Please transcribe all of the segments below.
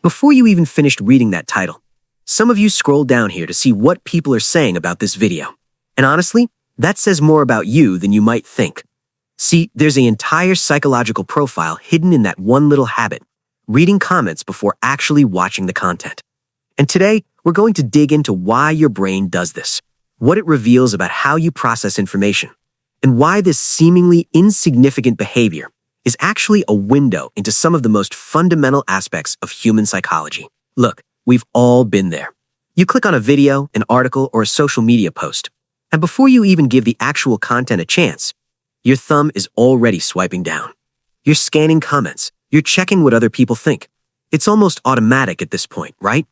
Before you even finished reading that title, some of you scrolled down here to see what people are saying about this video. And honestly, that says more about you than you might think. See, there's an entire psychological profile hidden in that one little habit, reading comments before actually watching the content. And today, we're going to dig into why your brain does this, what it reveals about how you process information, and why this seemingly insignificant behavior is actually a window into some of the most fundamental aspects of human psychology. Look, we've all been there. You click on a video, an article, or a social media post, and before you even give the actual content a chance, your thumb is already swiping down. You're scanning comments. You're checking what other people think. It's almost automatic at this point, right?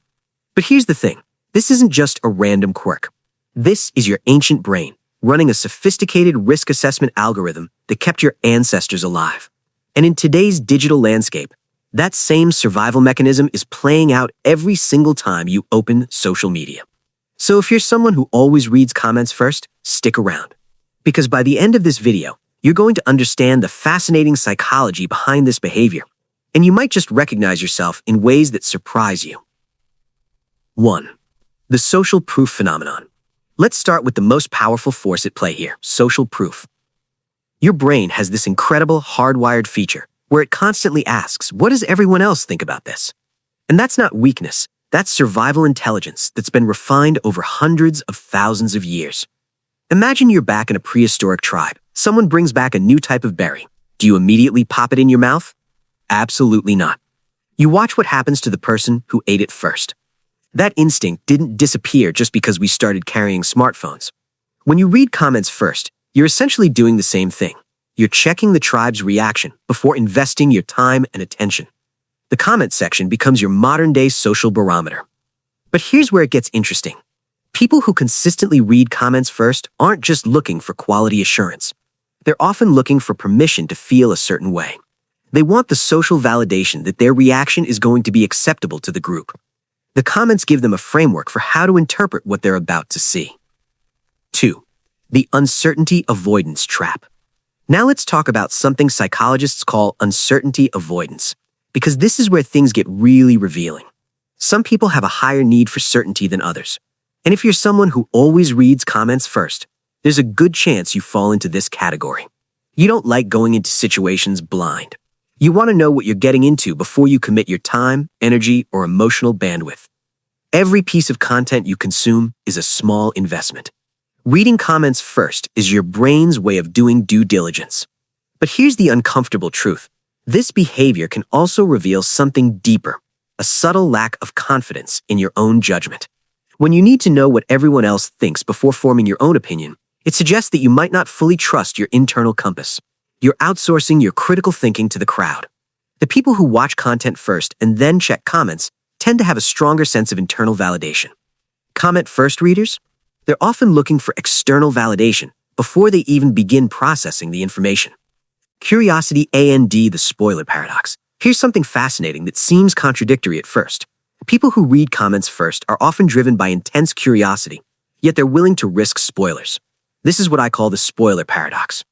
But here's the thing. This isn't just a random quirk. This is your ancient brain running a sophisticated risk assessment algorithm that kept your ancestors alive. And in today's digital landscape, that same survival mechanism is playing out every single time you open social media. So if you're someone who always reads comments first, stick around. Because by the end of this video, you're going to understand the fascinating psychology behind this behavior, and you might just recognize yourself in ways that surprise you. 1. The social proof phenomenon. Let's start with the most powerful force at play here, social proof. Your brain has this incredible hardwired feature where it constantly asks, what does everyone else think about this? And that's not weakness, that's survival intelligence that's been refined over hundreds of thousands of years. Imagine you're back in a prehistoric tribe. Someone brings back a new type of berry. Do you immediately pop it in your mouth? Absolutely not. You watch what happens to the person who ate it first. That instinct didn't disappear just because we started carrying smartphones. When you read comments first, you're essentially doing the same thing. You're checking the tribe's reaction before investing your time and attention. The comment section becomes your modern-day social barometer. But here's where it gets interesting. People who consistently read comments first aren't just looking for quality assurance. They're often looking for permission to feel a certain way. They want the social validation that their reaction is going to be acceptable to the group. The comments give them a framework for how to interpret what they're about to see. 2. The uncertainty avoidance trap. Now let's talk about something psychologists call uncertainty avoidance, because this is where things get really revealing. Some people have a higher need for certainty than others. And if you're someone who always reads comments first, there's a good chance you fall into this category. You don't like going into situations blind. You want to know what you're getting into before you commit your time, energy, or emotional bandwidth. Every piece of content you consume is a small investment. Reading comments first is your brain's way of doing due diligence. But here's the uncomfortable truth. This behavior can also reveal something deeper, a subtle lack of confidence in your own judgment. When you need to know what everyone else thinks before forming your own opinion, it suggests that you might not fully trust your internal compass. You're outsourcing your critical thinking to the crowd. The people who watch content first and then check comments tend to have a stronger sense of internal validation. Comment-first readers? They're often looking for external validation before they even begin processing the information. Curiosity and the spoiler paradox. Here's something fascinating that seems contradictory at first. People who read comments first are often driven by intense curiosity, yet they're willing to risk spoilers. This is what I call the spoiler paradox.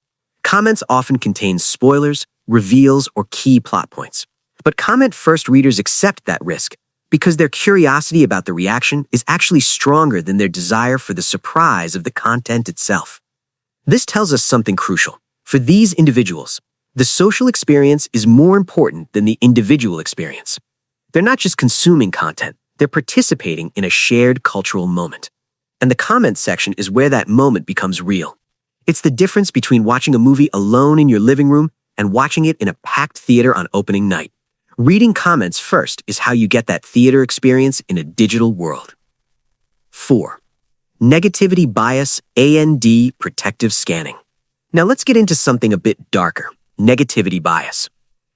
Comments often contain spoilers, reveals, or key plot points. But comment-first readers accept that risk because their curiosity about the reaction is actually stronger than their desire for the surprise of the content itself. This tells us something crucial. For these individuals, the social experience is more important than the individual experience. They're not just consuming content, they're participating in a shared cultural moment. And the comment section is where that moment becomes real. It's the difference between watching a movie alone in your living room and watching it in a packed theater on opening night. Reading comments first is how you get that theater experience in a digital world. 4. Negativity bias and protective scanning. Now let's get into something a bit darker, negativity bias.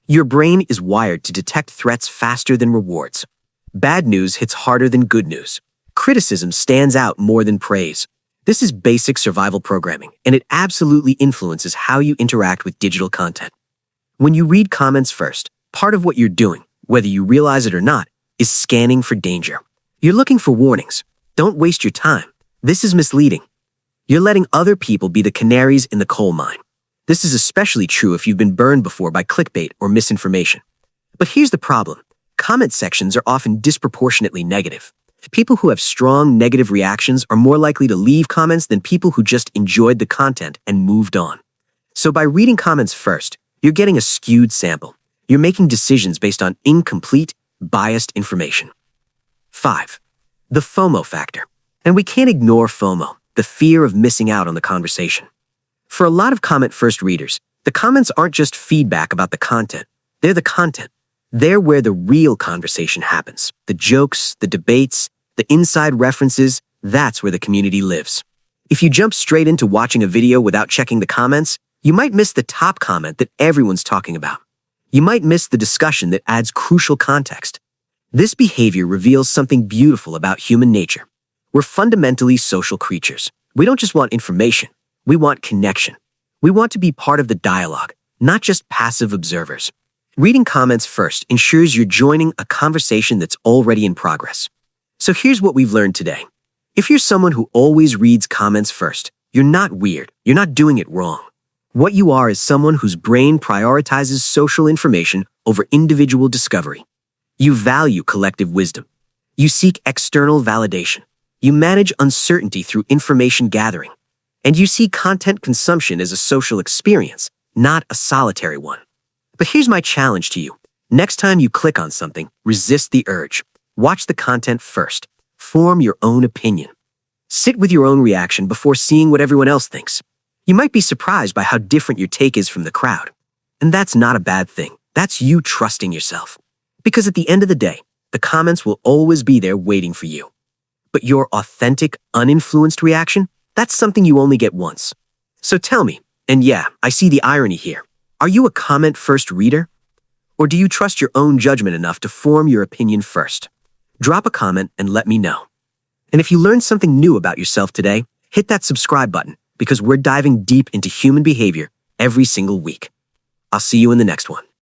Your brain is wired to detect threats faster than rewards. Bad news hits harder than good news. Criticism stands out more than praise. This is basic survival programming, and it absolutely influences how you interact with digital content. When you read comments first, part of what you're doing, whether you realize it or not, is scanning for danger. You're looking for warnings. Don't waste your time. This is misleading. You're letting other people be the canaries in the coal mine. This is especially true if you've been burned before by clickbait or misinformation. But here's the problem. Comment sections are often disproportionately negative. People who have strong negative reactions are more likely to leave comments than people who just enjoyed the content and moved on. So by reading comments first, you're getting a skewed sample. You're making decisions based on incomplete, biased information. 5. The FOMO factor. And we can't ignore FOMO, the fear of missing out on the conversation. For a lot of comment-first readers, the comments aren't just feedback about the content. They're the content. They're where the real conversation happens. The jokes, the debates, the inside references, that's where the community lives. If you jump straight into watching a video without checking the comments, you might miss the top comment that everyone's talking about. You might miss the discussion that adds crucial context. This behavior reveals something beautiful about human nature. We're fundamentally social creatures. We don't just want information. We want connection. We want to be part of the dialogue, not just passive observers. Reading comments first ensures you're joining a conversation that's already in progress. So here's what we've learned today. If you're someone who always reads comments first, you're not weird. You're not doing it wrong. What you are is someone whose brain prioritizes social information over individual discovery. You value collective wisdom. You seek external validation. You manage uncertainty through information gathering. And you see content consumption as a social experience, not a solitary one. But here's my challenge to you. Next time you click on something, resist the urge. Watch the content first. Form your own opinion. Sit with your own reaction before seeing what everyone else thinks. You might be surprised by how different your take is from the crowd. And that's not a bad thing. That's you trusting yourself. Because at the end of the day, the comments will always be there waiting for you. But your authentic, uninfluenced reaction, that's something you only get once. So tell me, and yeah, I see the irony here. Are you a comment-first reader? Or do you trust your own judgment enough to form your opinion first? Drop a comment and let me know. And if you learned something new about yourself today, hit that subscribe button because we're diving deep into human behavior every single week. I'll see you in the next one.